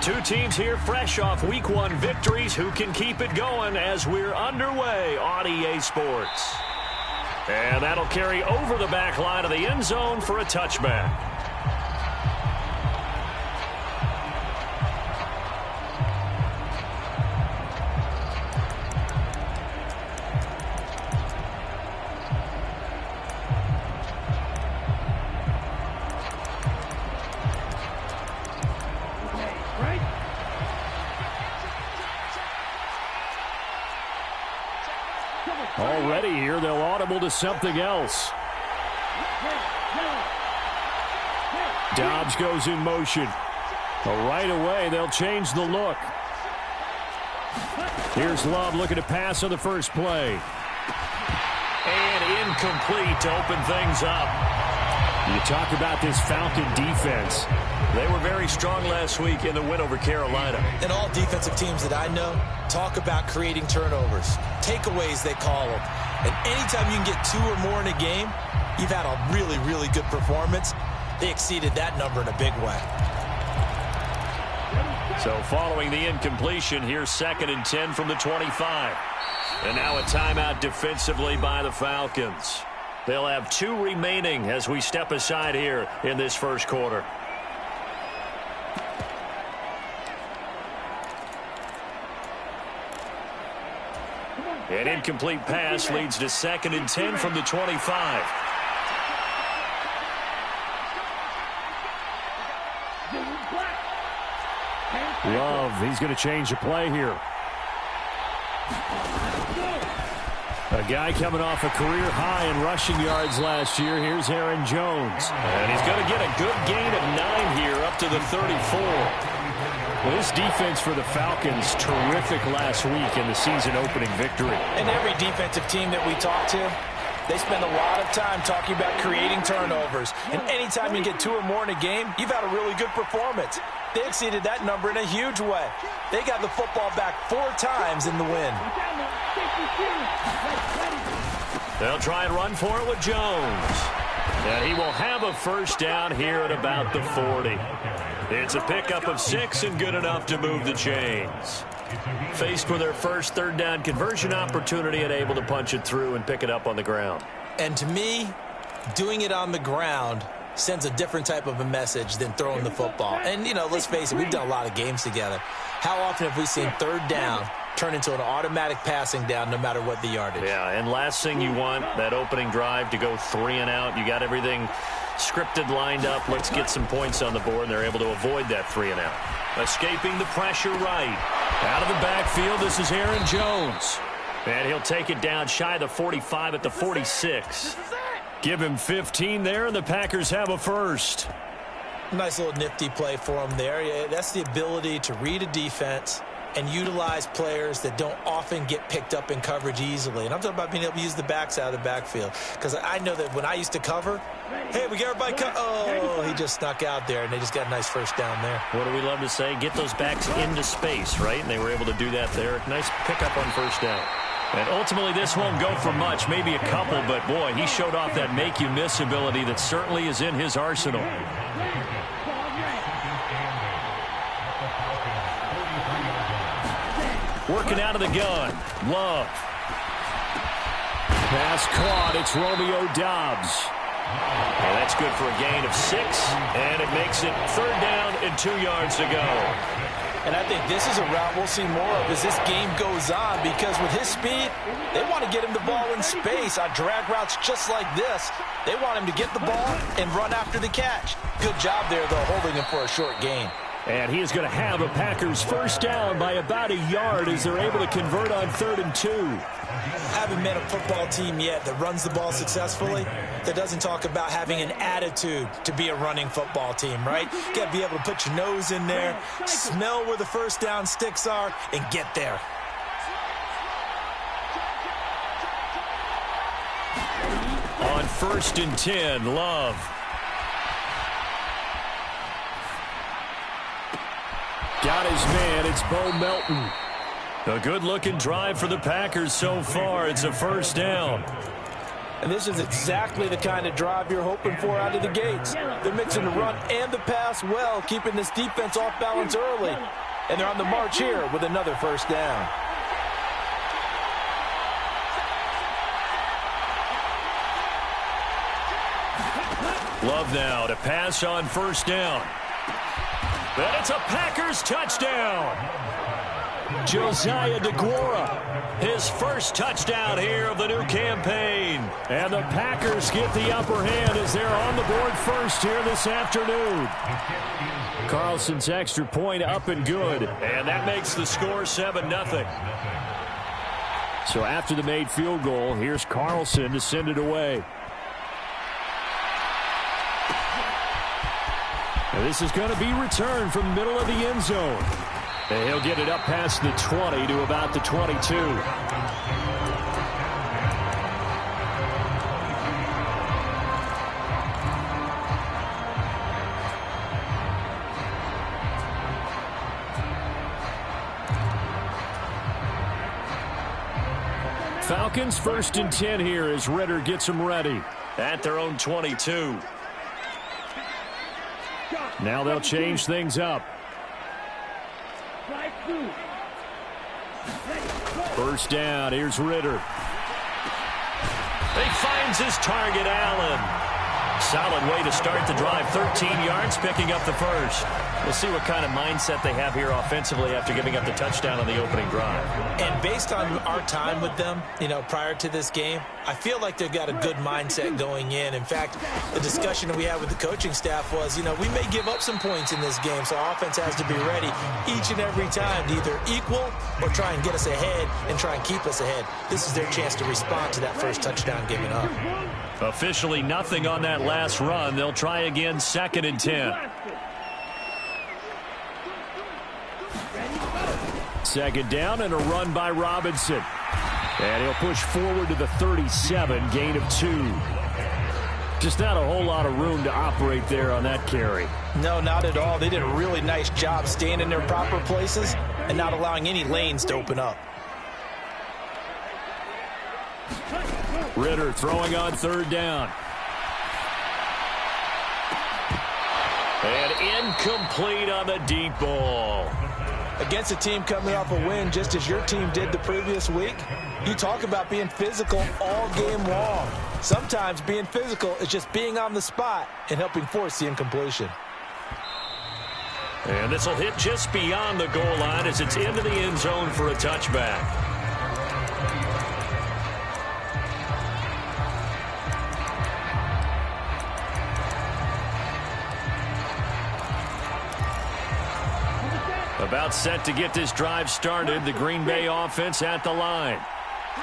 Two teams here fresh off Week 1 victories. Who can keep it going as we're underway on EA Sports? And that'll carry over the back line of the end zone for a touchback. Already here, they'll audible to something else. Dobbs goes in motion. Right away, they'll change the look. Here's Love looking to pass on the first play. And incomplete to open things up. You talk about this Falcon defense. They were very strong last week in the win over Carolina. And all defensive teams that I know talk about creating turnovers. Takeaways, they call them. And anytime you can get 2 or more in a game, you've had a really, really good performance. They exceeded that number in a big way. So following the incompletion, here's 2nd and 10 from the 25. And now a timeout defensively by the Falcons. They'll have 2 remaining as we step aside here in this first quarter. An incomplete pass leads to 2nd and 10 from the 25. Love, he's going to change the play here. A guy coming off a career high in rushing yards last year. Here's Aaron Jones. And he's going to get a good gain of 9 here up to the 34. Well, this defense for the Falcons, terrific last week in the season-opening victory. And every defensive team that we talk to, they spend a lot of time talking about creating turnovers. And anytime you get 2 or more in a game, you've had a really good performance. They exceeded that number in a huge way. They got the football back 4 times in the win. They'll try and run for it with Jones. And he will have a first down here at about the 40. It's a pickup of 6 and good enough to move the chains. Faced with their first 3rd down conversion opportunity and able to punch it through and pick it up on the ground. And to me, doing it on the ground sends a different type of a message than throwing the football. And, you know, let's face it, we've done a lot of games together. How often have we seen 3rd down turn into an automatic passing down no matter what the yardage? Yeah, and last thing you want, that opening drive to go 3 and out. You got everything scripted, lined up. Let's get some points on the board, and they're able to avoid that 3 and out. Escaping the pressure right. Out of the backfield, this is Aaron Jones. And he'll take it down shy of the 45 at the 46. Give him 15 there, and the Packers have a first. Nice little nifty play for him there. Yeah, that's the ability to read a defense and utilize players that don't often get picked up in coverage easily. And I'm talking about being able to use the backs out of the backfield. Because I know that when I used to cover, hey, we got everybody oh, he just snuck out there, and they just got a nice first down there. What do we love to say? Get those backs into space, right? And they were able to do that there. Nice pickup on first down. And ultimately, this won't go for much, maybe a couple, but boy, he showed off that make-you-miss ability that certainly is in his arsenal. Working out of the gun. Love. Pass caught. It's Romeo Dobbs. And that's good for a gain of 6, and it makes it 3rd down and 2 yards to go. And I think this is a route we'll see more of as this game goes on, because with his speed, they want to get him the ball in space on drag routes just like this. They want him to get the ball and run after the catch. Good job there, though, holding him for a short gain. And he is going to have a Packers first down by about a yard as they're able to convert on 3rd and 2. Haven't met a football team yet that runs the ball successfully that doesn't talk about having an attitude to be a running football team, right? You got to be able to put your nose in there, smell where the first down sticks are, and get there. On 1st and 10, Love. Got his man. It's Bo Melton. A good-looking drive for the Packers so far. It's a first down. And this is exactly the kind of drive you're hoping for out of the gates. They're mixing the run and the pass well, keeping this defense off balance early. And they're on the march here with another first down. Love now to pass on first down. And it's a Packers touchdown. Josiah DeGuara, his first touchdown here of the new campaign. And the Packers get the upper hand as they're on the board first here this afternoon. Carlson's extra point up and good. And that makes the score 7-0. So after the made field goal, here's Carlson to send it away. And this is going to be returned from the middle of the end zone. And he'll get it up past the 20 to about the 22. Falcons 1st and 10 here as Ritter gets them ready at their own 22. Now they'll change things up. First down, here's Ritter. He finds his target, Allen. Solid way to start the drive. 13 yards, picking up the first. We'll see what kind of mindset they have here offensively after giving up the touchdown on the opening drive. And based on our time with them, prior to this game, I feel like they've got a good mindset going in. In fact, the discussion that we had with the coaching staff was, we may give up some points in this game, so our offense has to be ready each and every time to either equal or try and get us ahead and try and keep us ahead. This is their chance to respond to that first touchdown given up. Officially nothing on that last run. They'll try again, 2nd and 10. Second down and a run by Robinson. And he'll push forward to the 37, gain of 2. Just not a whole lot of room to operate there on that carry. No, not at all. They did a really nice job staying in their proper places and not allowing any lanes to open up. Ritter throwing on 3rd down. And incomplete on the deep ball. Against a team coming off a win just as your team did the previous week, you talk about being physical all game long. Sometimes being physical is just being on the spot and helping force the incompletion. And this will hit just beyond the goal line as it's into the end zone for a touchback. About set to get this drive started. The Green Bay offense at the line.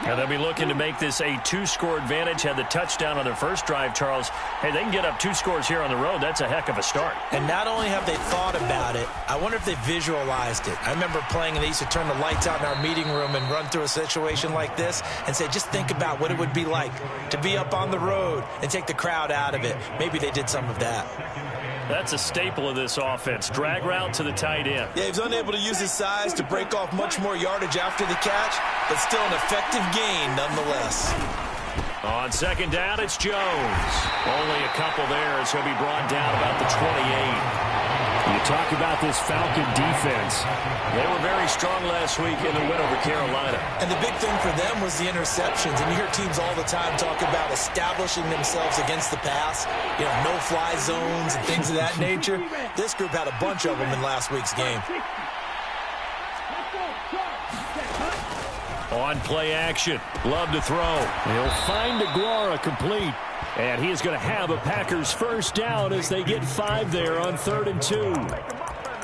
And they'll be looking to make this a 2-score advantage. Had the touchdown on their first drive, Charles. Hey, they can get up 2 scores here on the road. That's a heck of a start. And not only have they thought about it, I wonder if they visualized it. I remember playing and they used to turn the lights out in our meeting room and run through a situation like this and say, just think about what it would be like to be up on the road and take the crowd out of it. Maybe they did some of that. That's a staple of this offense. Drag route to the tight end. Yeah, he's unable to use his size to break off much more yardage after the catch, but still an effective gain nonetheless. On second down, it's Jones. Only a couple there as he'll be brought down about the 28. You talk about this Falcon defense. They were very strong last week in the win over Carolina. And the big thing for them was the interceptions. And you hear teams all the time talk about establishing themselves against the pass, no-fly zones and things of that nature. This group had a bunch of them in last week's game. On play action, love to throw. He'll find DeGuara complete. And he is going to have a Packers first down as they get 5 there on 3rd and 2.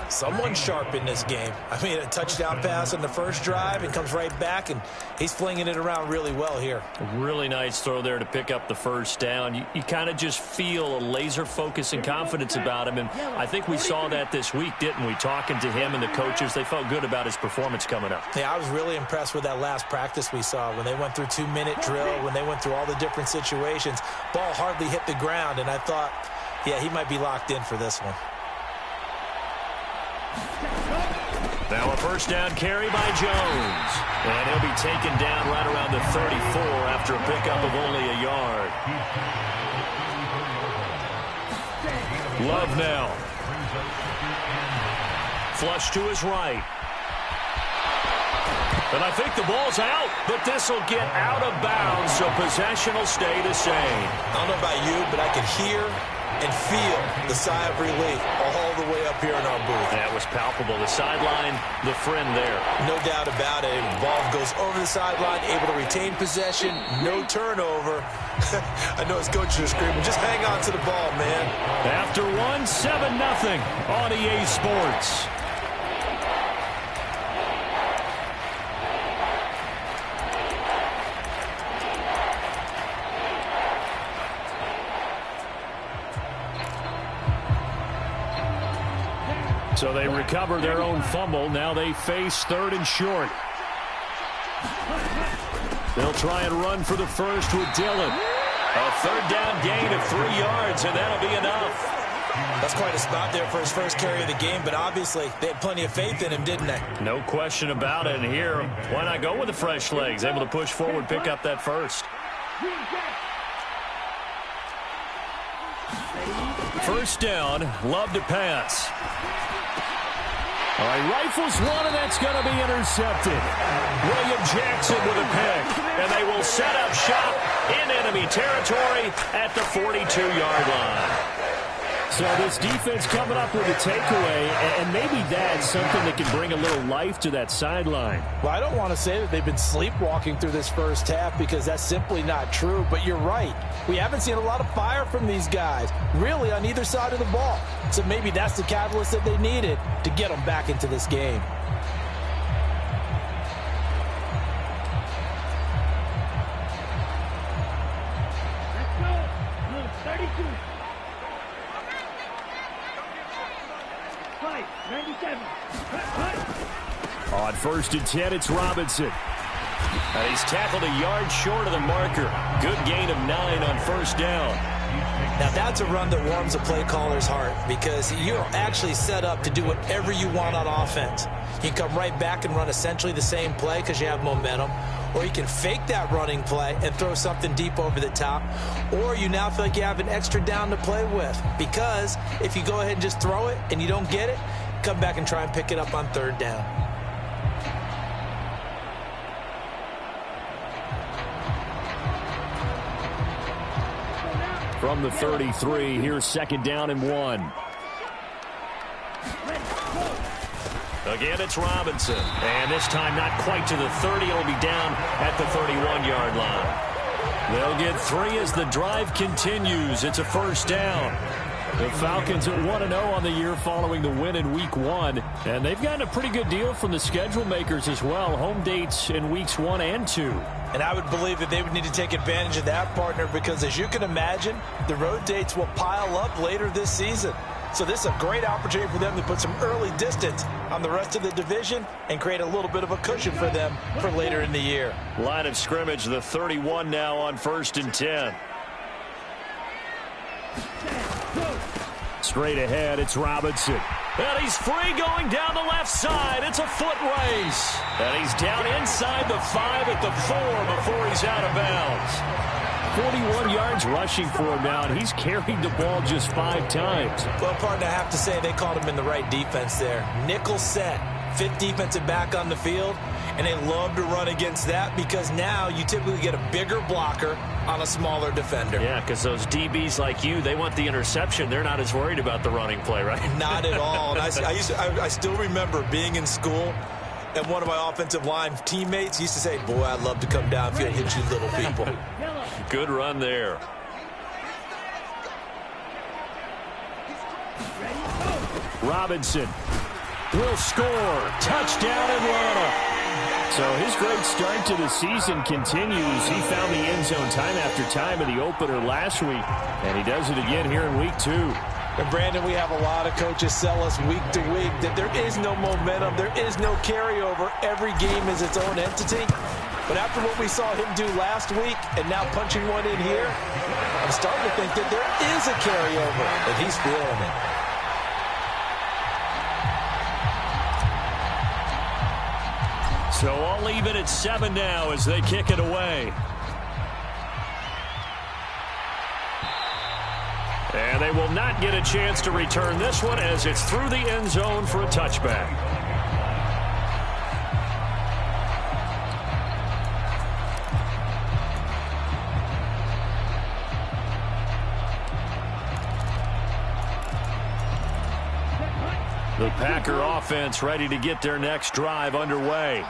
Someone sharp in this game. I mean, a touchdown pass on the first drive and comes right back, and he's flinging it around really well here. A really nice throw there to pick up the first down. You kind of just feel a laser focus and confidence about him, and I think we saw that this week, didn't we? Talking to him and the coaches, they felt good about his performance coming up. Yeah, I was really impressed with that last practice we saw when they went through 2-minute drill, when they went through all the different situations. Ball hardly hit the ground, and I thought, yeah, he might be locked in for this one. Now a first down carry by Jones. And he'll be taken down right around the 34 after a pickup of only a yard. Love now. Flush to his right. And I think the ball's out, but this will get out of bounds, so possession will stay the same. I don't know about you, but I can hear and feel the sigh of relief all the way up here in our booth. That was palpable. The sideline, the friend there. No doubt about it. The ball goes over the sideline, able to retain possession, no turnover. I know his coaches are screaming, just hang on to the ball, man. After 7-0 on EA Sports. So they recover their own fumble. Now they face 3rd and short. They'll try and run for the first with Dillon. A 3rd down gain of 3 yards, and that'll be enough. That's quite a spot there for his first carry of the game, but obviously they had plenty of faith in him, didn't they? No question about it. And here, why not go with the fresh legs? Able to push forward, pick up that first. First down, Love to pass. All right, rifles one, and that's going to be intercepted. William Jackson with a pick, and they will set up shop in enemy territory at the 42-yard line. So this defense coming up with a takeaway, and maybe that's something that can bring a little life to that sideline. Well, I don't want to say that they've been sleepwalking through this first half because that's simply not true, but you're right. We haven't seen a lot of fire from these guys, really, on either side of the ball. So maybe that's the catalyst that they needed to get them back into this game. On 1st and 10, it's Robinson. He's tackled a yard short of the marker. Good gain of 9 on 1st down. Now that's a run that warms a play caller's heart because you're actually set up to do whatever you want on offense. You can come right back and run essentially the same play because you have momentum, or you can fake that running play and throw something deep over the top, or you now feel like you have an extra down to play with because if you go ahead and just throw it and you don't get it, come back and try and pick it up on 3rd down. From the 33, here's 2nd down and 1. Again, it's Robinson. And this time not quite to the 30. It'll be down at the 31-yard line. They'll get 3 as the drive continues. It's a 1st down. The Falcons at 1-0 on the year following the win in Week 1. And they've gotten a pretty good deal from the schedule makers as well. Home dates in Weeks 1 and 2. And I would believe that they would need to take advantage of that, partner, because as you can imagine, the road dates will pile up later this season. So this is a great opportunity for them to put some early distance on the rest of the division and create a little bit of a cushion for them for later in the year. Line of scrimmage, the 31 now on 1st and 10. Straight ahead, it's Robinson. And he's free going down the left side. It's a foot race. And he's down inside the 5 at the 4 before he's out of bounds. 41 yards rushing for him now, and he's carried the ball just 5 times. Well, partner, I have to say they called him in the right defense there. Nickel set, 5th defensive back on the field, and they love to run against that because now you typically get a bigger blocker on a smaller defender. Yeah, because those DBs like you, they want the interception. They're not as worried about the running play, right? Not at all. And I still remember being in school, and one of my offensive line teammates used to say, boy, I'd love to come downfield and hit you little people. Good run there. Robinson will score. Touchdown Atlanta. So his great start to the season continues. He found the end zone time after time in the opener last week, and he does it again here in Week 2. And Brandon, we have a lot of coaches sell us week to week that there is no momentum, there is no carryover. Every game is its own entity. But after what we saw him do last week and now punching one in here, I'm starting to think that there is a carryover, and he's feeling it. So all even at 7 now as they kick it away. And they will not get a chance to return this one as it's through the end zone for a touchback. The Packer offense ready to get their next drive underway.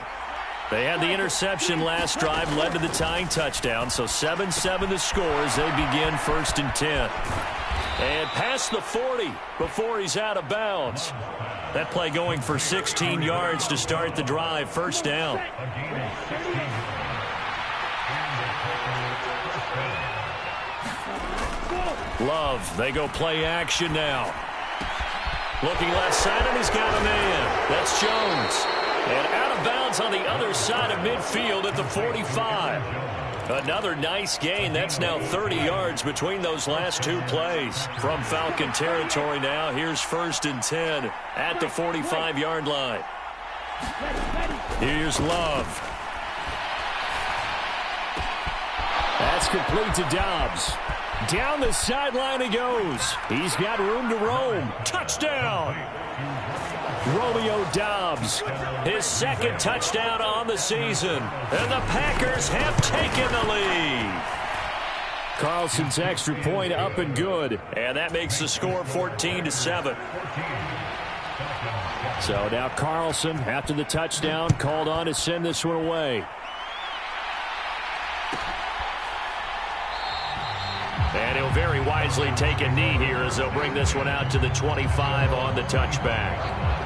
They had the interception last drive, led to the tying touchdown, so 7-7 the score as they begin 1st and 10. And past the 40 before he's out of bounds. That play going for 16 yards to start the drive, 1st down. Love, they go play action now. Looking left side, and he's got a man. That's Jones. And out of bounds on the other side of midfield at the 45. Another nice gain. That's now 30 yards between those last 2 plays. From Falcon territory now, here's 1st and 10 at the 45-yard line. Here's Love. That's complete to Dobbs. Down the sideline he goes. He's got room to roam. Touchdown! Romeo Dobbs, his 2nd touchdown on the season. And the Packers have taken the lead. Carlson's extra point up and good. And that makes the score 14-7. So now Carlson, after the touchdown, called on to send this one away. And he'll very wisely take a knee here as they'll bring this one out to the 25 on the touchback.